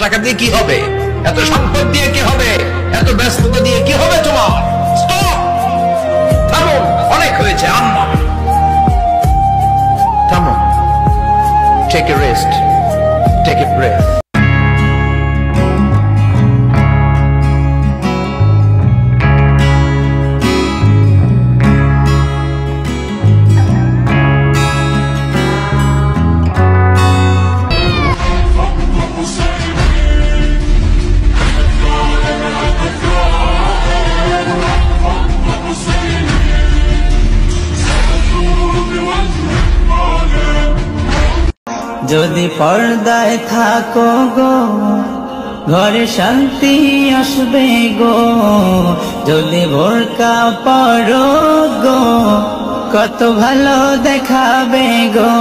টাকা দিয়ে কি হবে, এত সম্পদ দিয়ে কি হবে, এত ব্যস্ততা দিয়ে কি হবে তোমার? স্টপ, থামো, অনেক হয়েছে আম্মা, থামো, take a rest, take a breath. যদি পর্দায় থাকো গো ঘরে শান্তি আসবে গো, যদি বোরকা পরো গো কত ভালো দেখাবে গো।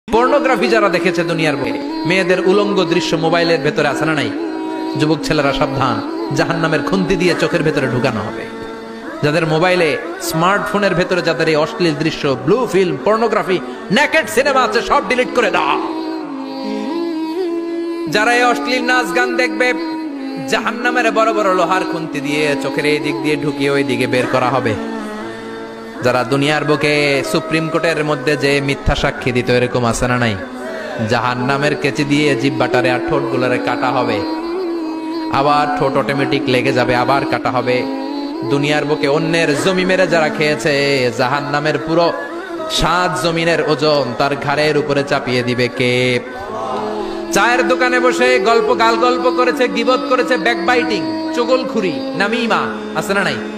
পর্নোগ্রাফি যারা দেখেছে দুনিয়ার বুকে, মেয়েদের উলঙ্গ দৃশ্য মোবাইলের ভেতরে আছে না নাই? যুবক ছেলেরা সাবধান, জাহান্নামের খুন্তি দিয়ে চোখের ভেতরে ঢুকানো হবে। যাদের মোবাইলে স্মার্টফোনের ভেতরে যাদের এই অশ্লীল দৃশ্য, blue film, pornography, naked cinema আছে, সব ডিলিট করে দাও। যারা এই অশ্লীল নাচ গান দেখবে, জাহান্নামের বড় বড় লোহার খুন্তি দিয়ে চোখের এই দিক দিয়ে ঢুকিয়ে ওই দিকে বের করা হবে। যারা দুনিয়ার বুকে সুপ্রিম কোর্টের মধ্যে যে মিথ্যা সাক্ষী দিত, এরকম আছে না নাই? জাহান্নামের কেচি দিয়ে জিহ্বাটারে আর ঠোঁট গুলারে কাটা হবে, আবার ঠোঁট অটোমেটিক লেগে যাবে, আবার কাটা হবে। দুনিয়ার বুকে অন্যের জমি মেরে যারা খেয়েছে, জাহান্নামের পুরো 7 জমিনের ওজন তার ঘাড়ের উপরে চাপিয়ে দিবে কে? চায়ের দোকানে বসে গল্প, গাল গল্প করেছে, গীবত করেছে, ব্যাকবাইটিং, চুগলখুরি, নামিমা, আছে না নাই?